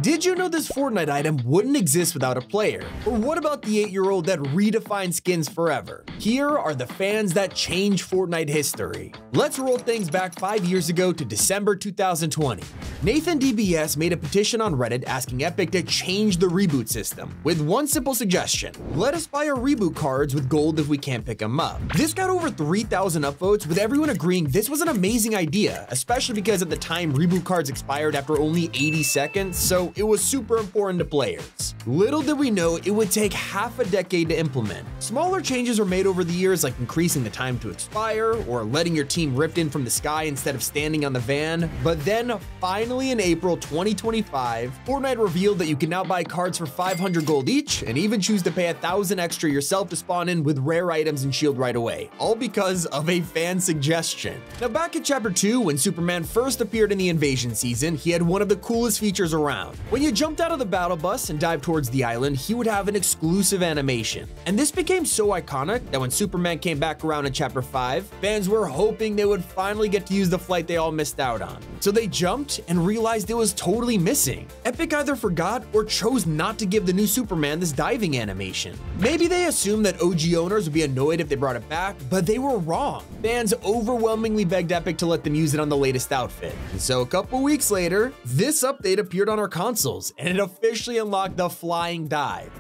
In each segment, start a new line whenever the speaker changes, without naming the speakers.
Did you know this Fortnite item wouldn't exist without a player? Or what about the 8-year-old that redefined skins forever? Here are the fans that changed Fortnite history. Let's roll things back 5 years ago to December 2020. Nathan DBS made a petition on Reddit asking Epic to change the reboot system with one simple suggestion: let us buy our reboot cards with gold if we can't pick them up. This got over 3,000 upvotes, with everyone agreeing this was an amazing idea, especially because at the time reboot cards expired after only 80 seconds, so it was super important to players. Little did we know it would take half a decade to implement. Smaller changes were made over the years, like increasing the time to expire or letting your team ripped in from the sky instead of standing on the van. But then finally in April 2025, Fortnite revealed that you can now buy cards for 500 gold each and even choose to pay 1,000 extra yourself to spawn in with rare items and shield right away, all because of a fan suggestion. Now back in chapter 2, when Superman first appeared in the invasion season, he had one of the coolest features around. When you jumped out of the battle bus and dived towards the island, he would have an exclusive animation. And this became so iconic that when Superman came back around in chapter 5, fans were hoping they would finally get to use the flight they all missed out on. So they jumped and realized it was totally missing. Epic either forgot or chose not to give the new Superman this diving animation. Maybe they assumed that OG owners would be annoyed if they brought it back, but they were wrong. Fans overwhelmingly begged Epic to let them use it on the latest outfit. And so a couple weeks later, this update appeared on our consoles, and it officially unlocked the flying dive.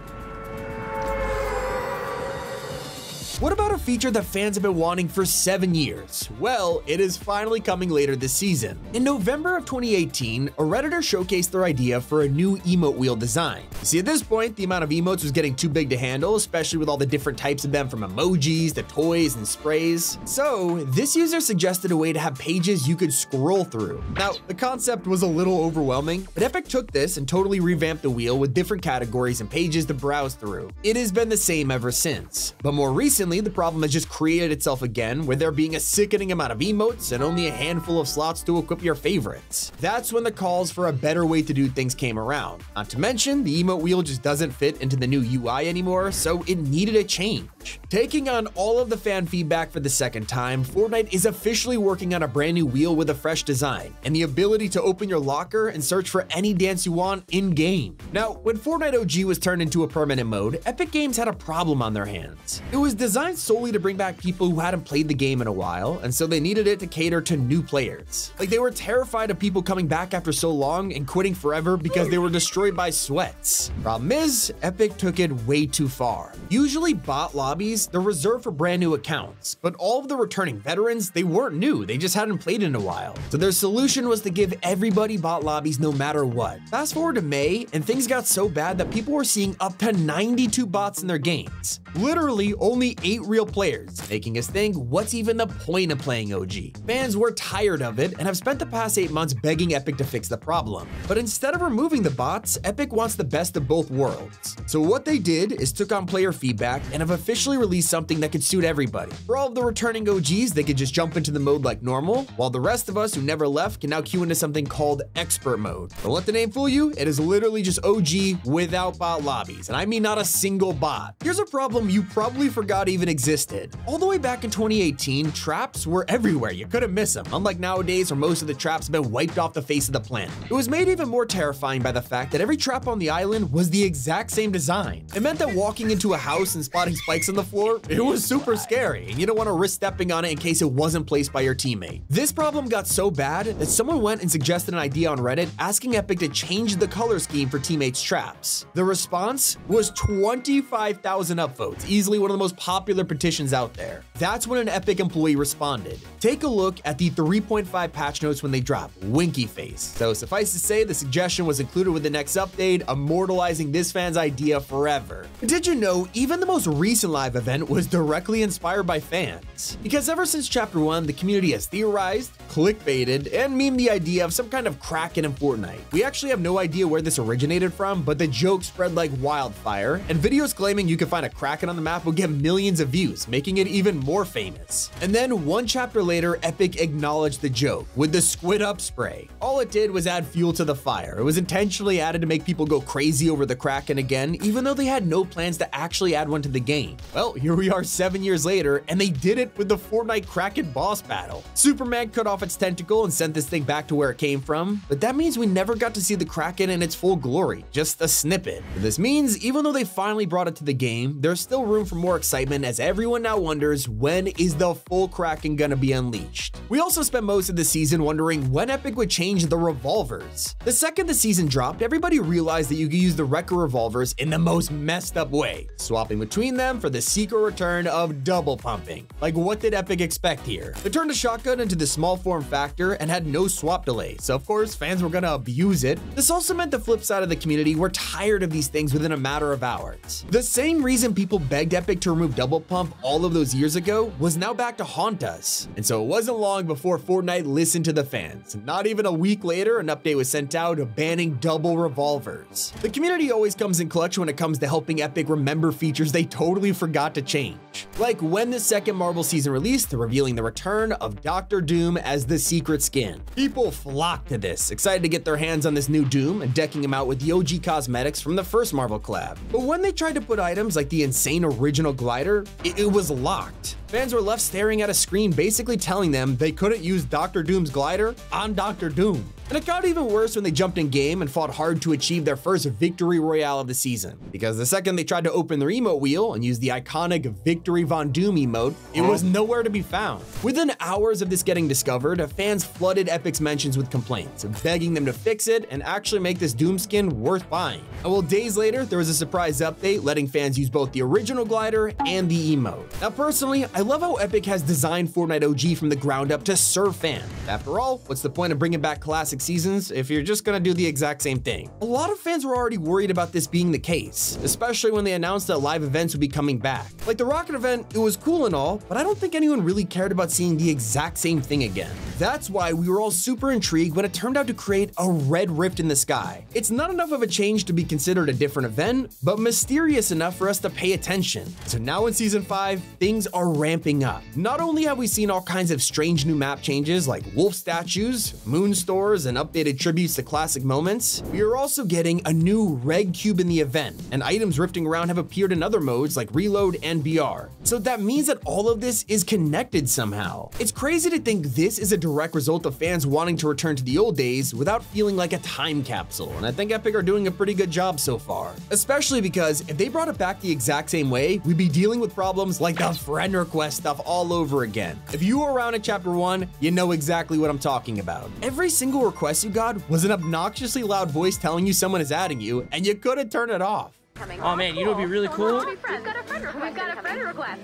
What about a feature that fans have been wanting for 7 years? Well, it is finally coming later this season. In November of 2018, a Redditor showcased their idea for a new emote wheel design. You see, at this point, the amount of emotes was getting too big to handle, especially with all the different types of them, from emojis to toys and sprays. So this user suggested a way to have pages you could scroll through. Now, the concept was a little overwhelming, but Epic took this and totally revamped the wheel with different categories and pages to browse through. It has been the same ever since. But more recently, the problem has just created itself again, with there being a sickening amount of emotes and only a handful of slots to equip your favorites. That's when the calls for a better way to do things came around. Not to mention, the emote wheel just doesn't fit into the new UI anymore, so it needed a change. Taking on all of the fan feedback for the second time, Fortnite is officially working on a brand new wheel with a fresh design and the ability to open your locker and search for any dance you want in-game. Now, when Fortnite OG was turned into a permanent mode, Epic Games had a problem on their hands. It was designed solely to bring back people who hadn't played the game in a while, and so they needed it to cater to new players. Like, they were terrified of people coming back after so long and quitting forever because they were destroyed by sweats. Problem is, Epic took it way too far. Usually bot lobbies, they're reserved for brand new accounts, but all of the returning veterans, they weren't new, they just hadn't played in a while. So their solution was to give everybody bot lobbies no matter what. Fast forward to May, and things got so bad that people were seeing up to 92 bots in their games. Literally only 8 real players, making us think, what's even the point of playing OG? Fans were tired of it and have spent the past 8 months begging Epic to fix the problem. But instead of removing the bots, Epic wants the best of both worlds. So what they did is took on player feedback and have officially released something that could suit everybody. For all of the returning OGs, they could just jump into the mode like normal, while the rest of us who never left can now queue into something called Expert Mode. Don't let the name fool you, it is literally just OG without bot lobbies, and I mean not a single bot. Here's a problem you probably forgot even existed. All the way back in 2018, traps were everywhere, you couldn't miss them, unlike nowadays where most of the traps have been wiped off the face of the planet. It was made even more terrifying by the fact that every trap on the island was the exact same design. It meant that walking into a house and spotting spikes on the floor, it was super scary, and you don't want to risk stepping on it in case it wasn't placed by your teammate. This problem got so bad that someone went and suggested an idea on Reddit asking Epic to change the color scheme for teammates' traps. The response was 25,000 upvotes, easily one of the most popular petitions out there. That's when an Epic employee responded. Take a look at the 3.5 patch notes when they drop, winky face. So suffice to say, the suggestion was included with the next update, immortalizing this fan's idea forever. But did you know even the most recent live event was directly inspired by fans? Because ever since chapter 1, the community has theorized, clickbaited, and memed the idea of some kind of Kraken in Fortnite. We actually have no idea where this originated from, but the joke spread like wildfire, and videos claiming you could find a Kraken on the map will get millions millions of views, making it even more famous. And then one chapter later, Epic acknowledged the joke with the squid up spray. All it did was add fuel to the fire. It was intentionally added to make people go crazy over the Kraken again, even though they had no plans to actually add one to the game. Well, here we are 7 years later, and they did it with the Fortnite Kraken boss battle. Superman cut off its tentacle and sent this thing back to where it came from, but that means we never got to see the Kraken in its full glory, just a snippet. This means even though they finally brought it to the game, there's still room for more excitement as everyone now wonders, when is the full Kraken gonna be unleashed? We also spent most of the season wondering when Epic would change the revolvers. The second the season dropped, everybody realized that you could use the Wrecker revolvers in the most messed up way, swapping between them for the secret return of double pumping. Like, what did Epic expect here? They turned a shotgun into the small form factor and had no swap delay, so of course fans were gonna abuse it. This also meant the flip side of the community were tired of these things within a matter of hours. The same reason people begged Epic to remove double pump all of those years ago was now back to haunt us. And so it wasn't long before Fortnite listened to the fans. Not even a week later, an update was sent out banning double revolvers. The community always comes in clutch when it comes to helping Epic remember features they totally forgot to change. Like when the second Marvel season released, revealing the return of Dr. Doom as the secret skin. People flocked to this, excited to get their hands on this new Doom and decking him out with the OG cosmetics from the first Marvel collab. But when they tried to put items like the insane original glider, it was locked. Fans were left staring at a screen basically telling them they couldn't use Dr. Doom's glider on Dr. Doom. And it got even worse when they jumped in game and fought hard to achieve their first victory royale of the season. Because the second they tried to open their emote wheel and use the iconic Victory Von Doom emote, it was nowhere to be found. Within hours of this getting discovered, fans flooded Epic's mentions with complaints, begging them to fix it and actually make this Doom skin worth buying. And well, days later, there was a surprise update letting fans use both the original glider and the emote. Now personally, I love how Epic has designed Fortnite OG from the ground up to serve fans. After all, what's the point of bringing back classic seasons if you're just gonna do the exact same thing? A lot of fans were already worried about this being the case, especially when they announced that live events would be coming back. Like the Rocket event, it was cool and all, but I don't think anyone really cared about seeing the exact same thing again. That's why we were all super intrigued when it turned out to create a red rift in the sky. It's not enough of a change to be considered a different event, but mysterious enough for us to pay attention. So now in Season 5, things are ramping up. Not only have we seen all kinds of strange new map changes like wolf statues, moon stores, and updated tributes to classic moments, we are also getting a new red cube in the event, and items rifting around have appeared in other modes like Reload and BR. So that means that all of this is connected somehow. It's crazy to think this is a direct result of fans wanting to return to the old days without feeling like a time capsule, and I think Epic are doing a pretty good job so far. Especially because if they brought it back the exact same way, we'd be dealing with problems like the friend request stuff all over again. If you were around in Chapter 1, you know exactly what I'm talking about. Every single request you got was an obnoxiously loud voice telling you someone is adding you, and you couldn't turn it off.
Oh man, you know what'd be really cool?
We've got a friend request.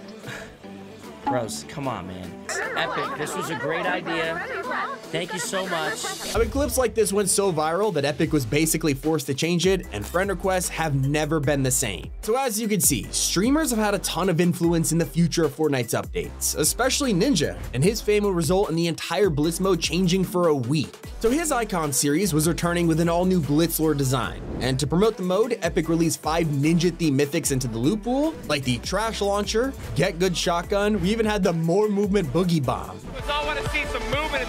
Bros, come on, man. Epic, this was a great idea. Thank you so much.
I mean, clips like this went so viral that Epic was basically forced to change it, and friend requests have never been the same. So as you can see, streamers have had a ton of influence in the future of Fortnite's updates, especially Ninja, and his fame will result in the entire Blitz mode changing for a week. So his Icon series was returning with an all-new Blitz lore design, and to promote the mode, Epic released 5 Ninja-themed mythics into the loot pool, like the Trash Launcher, Get Good Shotgun. We even had the More Movement Boogie Bomb.
I want to see some movement.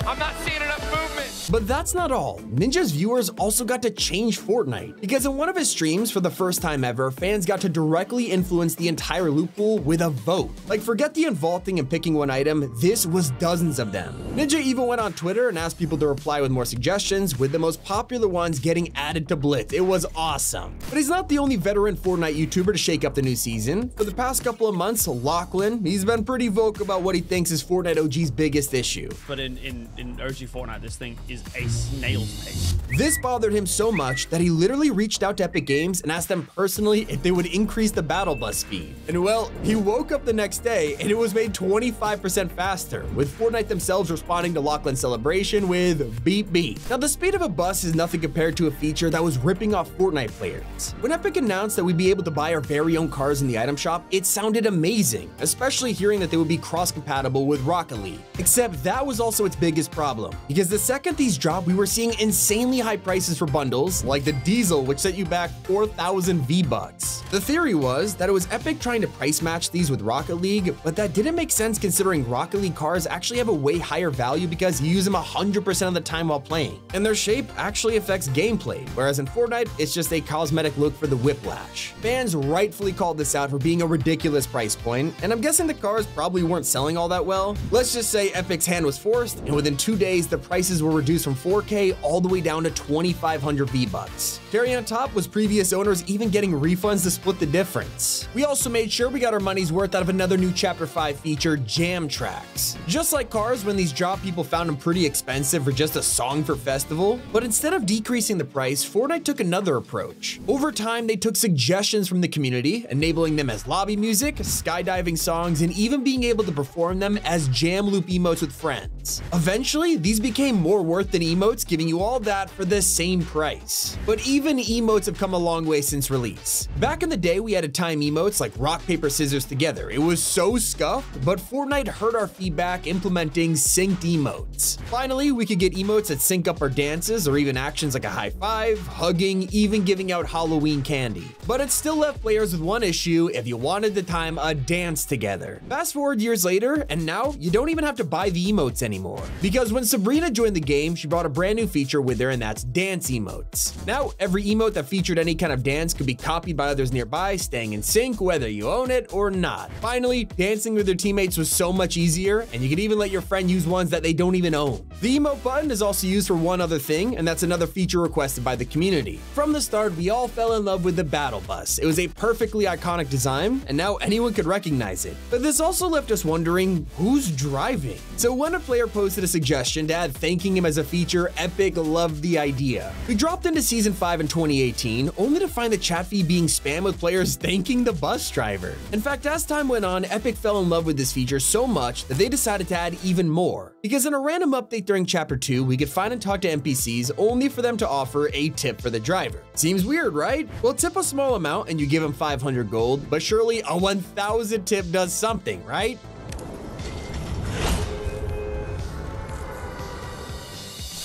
I'm not seeing enough movement.
But that's not all. Ninja's viewers also got to change Fortnite, because in one of his streams, for the first time ever, fans got to directly influence the entire loot pool with a vote. Like, forget the involving and picking one item, this was dozens of them. Ninja even went on Twitter and asked people to reply with more suggestions, with the most popular ones getting added to Blitz. It was awesome. But he's not the only veteran Fortnite YouTuber to shake up the new season. For the past couple of months, Lachlan, he's been pretty vocal about what he thinks is Fortnite OG's biggest issue.
But in OG Fortnite, this thing is a snail's pace.
This bothered him so much that he literally reached out to Epic Games and asked them personally if they would increase the battle bus speed. And well, he woke up the next day and it was made 25% faster, with Fortnite themselves responding to Lachlan's celebration with beep beep. Now the speed of a bus is nothing compared to a feature that was ripping off Fortnite players. When Epic announced that we'd be able to buy our very own cars in the item shop, it sounded amazing, especially hearing that they would be cross-compatible with Rocket League. Except that was also its biggest problem, because the second these these dropped, we were seeing insanely high prices for bundles, like the Diesel, which set you back 4,000 V-Bucks. The theory was that it was Epic trying to price match these with Rocket League, but that didn't make sense considering Rocket League cars actually have a way higher value because you use them 100% of the time while playing, and their shape actually affects gameplay, whereas in Fortnite, it's just a cosmetic look for the whiplash. Fans rightfully called this out for being a ridiculous price point, and I'm guessing the cars probably weren't selling all that well. Let's just say Epic's hand was forced, and within 2 days, the prices were reduced from 4K all the way down to 2,500 V-Bucks. Cherry on top was previous owners even getting refunds to split the difference. We also made sure we got our money's worth out of another new Chapter 5 feature, Jam Tracks. Just like cars, when these dropped, people found them pretty expensive for just a song for festival, but instead of decreasing the price, Fortnite took another approach. Over time, they took suggestions from the community, enabling them as lobby music, skydiving songs, and even being able to perform them as jam loop emotes with friends. Eventually, these became more worth than emotes, giving you all that for the same price. But even emotes have come a long way since release. Back in the day, we had to time emotes like rock, paper, scissors together. It was so scuffed, but Fortnite heard our feedback implementing synced emotes. Finally, we could get emotes that sync up our dances or even actions like a high five, hugging, even giving out Halloween candy. But it still left players with one issue if you wanted to time a dance together. Fast forward years later, and now you don't even have to buy the emotes anymore. Because when Sabrina joined the game, she brought a brand new feature with her, and that's dance emotes. Now, every emote that featured any kind of dance could be copied by others nearby, staying in sync whether you own it or not. Finally, dancing with your teammates was so much easier, and you could even let your friend use ones that they don't even own. The emote button is also used for one other thing, and that's another feature requested by the community. From the start, we all fell in love with the battle bus. It was a perfectly iconic design, and now anyone could recognize it. But this also left us wondering, who's driving? So when a player posted a suggestion to add thanking him as a feature, Epic loved the idea. We dropped into Season 5 in 2018, only to find the chat feed being spammed with players thanking the bus driver. In fact, as time went on, Epic fell in love with this feature so much that they decided to add even more. Because in a random update during Chapter 2, we could find and talk to NPCs only for them to offer a tip for the driver. Seems weird, right? Well, tip a small amount and you give him 500 gold, but surely a 1,000 tip does something, right?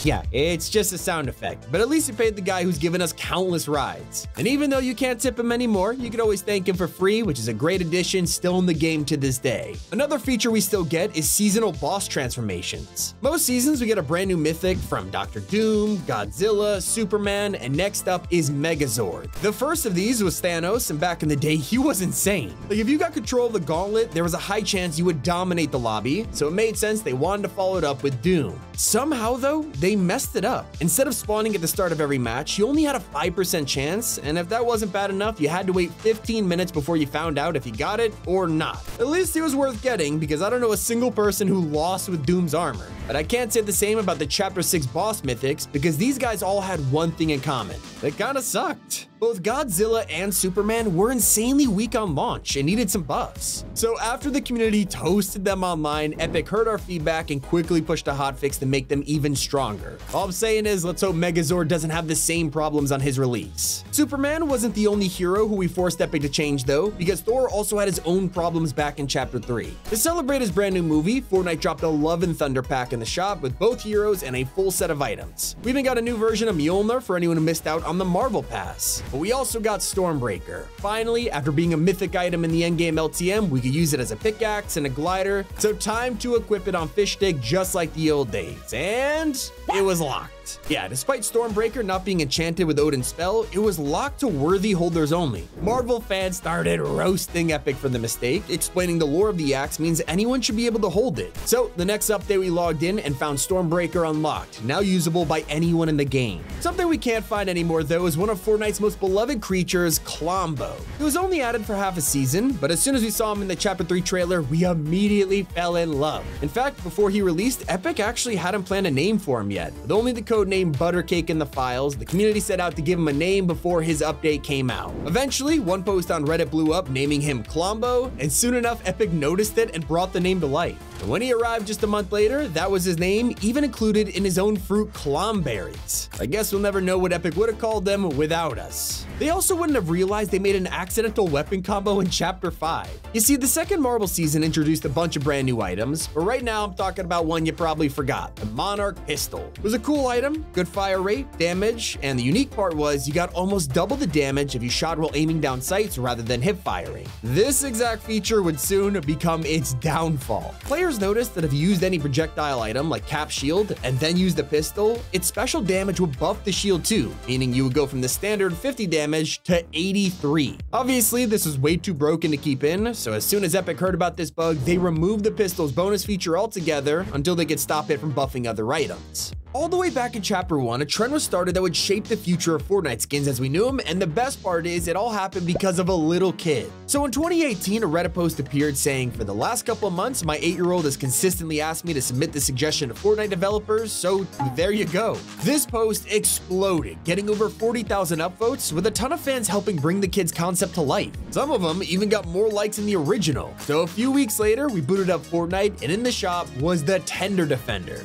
Yeah, it's just a sound effect, but at least you paid the guy who's given us countless rides. And even though you can't tip him anymore, you can always thank him for free, which is a great addition still in the game to this day. Another feature we still get is seasonal boss transformations. Most seasons we get a brand new mythic from Dr. Doom, Godzilla, Superman, and next up is Megazord. The first of these was Thanos, and back in the day, he was insane. Like if you got control of the gauntlet, there was a high chance you would dominate the lobby, so it made sense they wanted to follow it up with Doom. Somehow though, they messed it up. Instead of spawning at the start of every match, you only had a 5% chance, and if that wasn't bad enough, you had to wait 15 minutes before you found out if you got it or not. At least it was worth getting, because I don't know a single person who lost with Doom's armor. But I can't say the same about the Chapter 6 boss mythics, because these guys all had one thing in common. They kinda sucked. Both Godzilla and Superman were insanely weak on launch and needed some buffs. So after the community toasted them online, Epic heard our feedback and quickly pushed a hotfix to make them even stronger. All I'm saying is, let's hope Megazord doesn't have the same problems on his release. Superman wasn't the only hero who we forced Epic to change though, because Thor also had his own problems back in Chapter 3. To celebrate his brand new movie, Fortnite dropped a Love and Thunder pack in the shop with both heroes and a full set of items. We even got a new version of Mjolnir for anyone who missed out on the Marvel Pass. But we also got Stormbreaker. Finally, after being a mythic item in the endgame LTM, we could use it as a pickaxe and a glider, so time to equip it on Fish Stick just like the old days. And it was locked. Yeah, despite Stormbreaker not being enchanted with Odin's spell, it was locked to worthy holders only. Marvel fans started roasting Epic for the mistake, explaining the lore of the axe means anyone should be able to hold it. So the next update we logged in and found Stormbreaker unlocked, now usable by anyone in the game. Something we can't find anymore though is one of Fortnite's most beloved creatures, Klombo. He was only added for half a season, but as soon as we saw him in the Chapter 3 trailer, we immediately fell in love. In fact, before he released, Epic actually hadn't planned a name for him yet, with only the code name Buttercake in the files. The community set out to give him a name before his update came out. Eventually, one post on Reddit blew up naming him Klombo, and soon enough Epic noticed it and brought the name to life. And when he arrived just a month later, that was his name, even included in his own fruit, Clomberries. I guess we'll never know what Epic would have called them without us. They also wouldn't have realized they made an accidental weapon combo in Chapter 5. You see, the second Marvel season introduced a bunch of brand new items, but right now I'm talking about one you probably forgot, the Monarch Pistol. It was a cool item, good fire rate, damage, and the unique part was you got almost double the damage if you shot while aiming down sights rather than hip firing. This exact feature would soon become its downfall. Players noticed that if you used any projectile item like Cap Shield and then used the pistol, its special damage would buff the shield too, meaning you would go from the standard 50 damage to 83. Obviously, this was way too broken to keep in, so as soon as Epic heard about this bug, they removed the pistol's bonus feature altogether until they could stop it from buffing other items. All the way back in Chapter 1, a trend was started that would shape the future of Fortnite skins as we knew them, and the best part is it all happened because of a little kid. So in 2018, a Reddit post appeared saying, "For the last couple of months, my 8-year-old has consistently asked me to submit the suggestion to Fortnite developers, so there you go." This post exploded, getting over 40,000 upvotes, with a ton of fans helping bring the kid's concept to life. Some of them even got more likes than the original. So a few weeks later, we booted up Fortnite, and in the shop was the Tender Defender.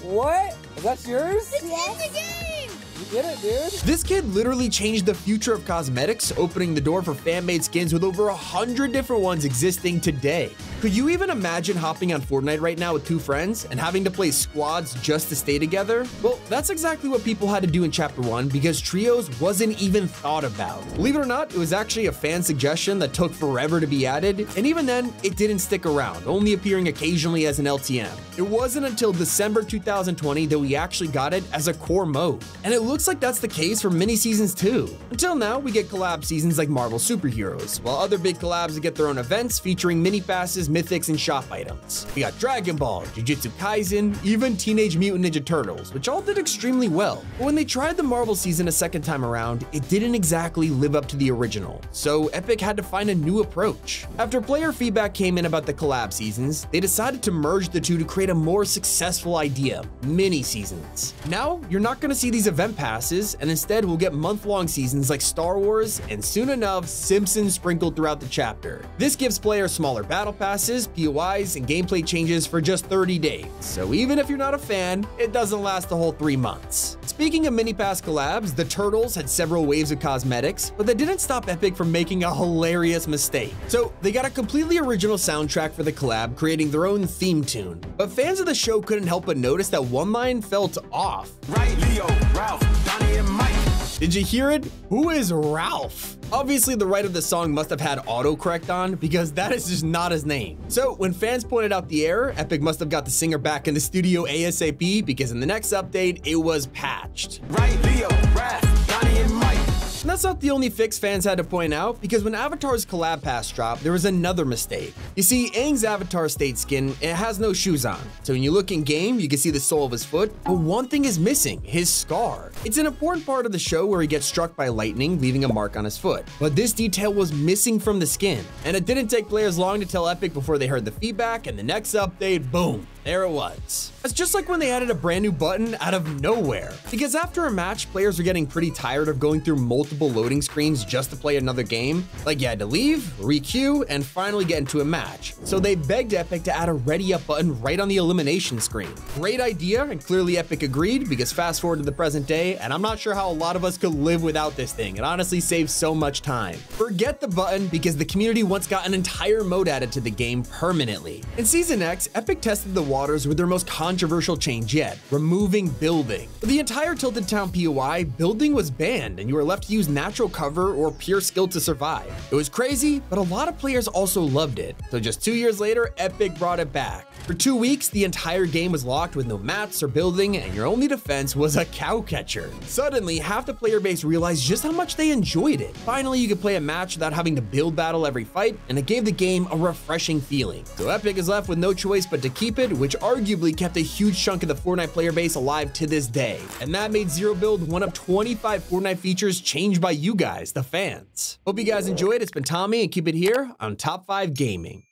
What? That's yours?
It's in the game!
You did it, dude.
This kid literally changed the future of cosmetics, opening the door for fan-made skins with over 100 different ones existing today. Could you even imagine hopping on Fortnite right now with 2 friends and having to play squads just to stay together? Well, that's exactly what people had to do in Chapter 1 because trios wasn't even thought about. Believe it or not, it was actually a fan suggestion that took forever to be added, and even then, it didn't stick around, only appearing occasionally as an LTM. It wasn't until December 2020 that we actually got it as a core mode, and it looks like that's the case for mini seasons too. Until now, we get collab seasons like Marvel Superheroes, while other big collabs get their own events featuring mini passes, mythics, and shop items. We got Dragon Ball, Jujutsu Kaisen, even Teenage Mutant Ninja Turtles, which all did extremely well. But when they tried the Marvel season a second time around, it didn't exactly live up to the original, so Epic had to find a new approach. After player feedback came in about the collab seasons, they decided to merge the two to create a more successful idea, mini seasons. Now, you're not going to see these event passes, and instead we'll get month-long seasons like Star Wars and soon enough, Simpsons sprinkled throughout the chapter. This gives players smaller battle passes, POIs, and gameplay changes for just 30 days. So even if you're not a fan, it doesn't last the whole 3 months. Speaking of mini pass collabs, the Turtles had several waves of cosmetics, but that didn't stop Epic from making a hilarious mistake. So they got a completely original soundtrack for the collab, creating their own theme tune. But fans of the show couldn't help but notice that one line felt off.
Right, Leo, Ralph, Donnie, and Mike.
Did you hear it? Who is Ralph? Obviously, the writer of the song must have had autocorrect on because that is just not his name. So when fans pointed out the error, Epic must have got the singer back in the studio ASAP because in the next update, it was patched.
Right, Leo, Ralph, Donnie, and Mike.
And that's not the only fix fans had to point out, because when Avatar's collab pass dropped, there was another mistake. You see, Aang's Avatar state skin, it has no shoes on. So when you look in game, you can see the sole of his foot, but one thing is missing, his scar. It's an important part of the show where he gets struck by lightning, leaving a mark on his foot. But this detail was missing from the skin. And it didn't take players long to tell Epic before they heard the feedback, and the next update, boom, there it was. It's just like when they added a brand new button out of nowhere. Because after a match, players were getting pretty tired of going through multiple loading screens just to play another game. Like you had to leave, re-queue, and finally get into a match. So they begged Epic to add a ready up button right on the elimination screen. Great idea, and clearly Epic agreed, because fast forward to the present day, and I'm not sure how a lot of us could live without this thing. It honestly saves so much time. Forget the button, because the community once got an entire mode added to the game permanently. In Season X, Epic tested the waters with their most controversial change yet, removing building. For the entire Tilted Town POI, building was banned, and you were left to use natural cover or pure skill to survive. It was crazy, but a lot of players also loved it. So just 2 years later, Epic brought it back. For 2 weeks, the entire game was locked with no mats or building, and your only defense was a cow catcher. Suddenly, half the player base realized just how much they enjoyed it. Finally, you could play a match without having to build battle every fight, and it gave the game a refreshing feeling. So Epic is left with no choice but to keep it, which arguably kept a huge chunk of the Fortnite player base alive to this day. And that made Zero Build one of 25 Fortnite features changed by you guys, the fans. Hope you guys enjoyed. It's been Tommy, and keep it here on Top 5 Gaming.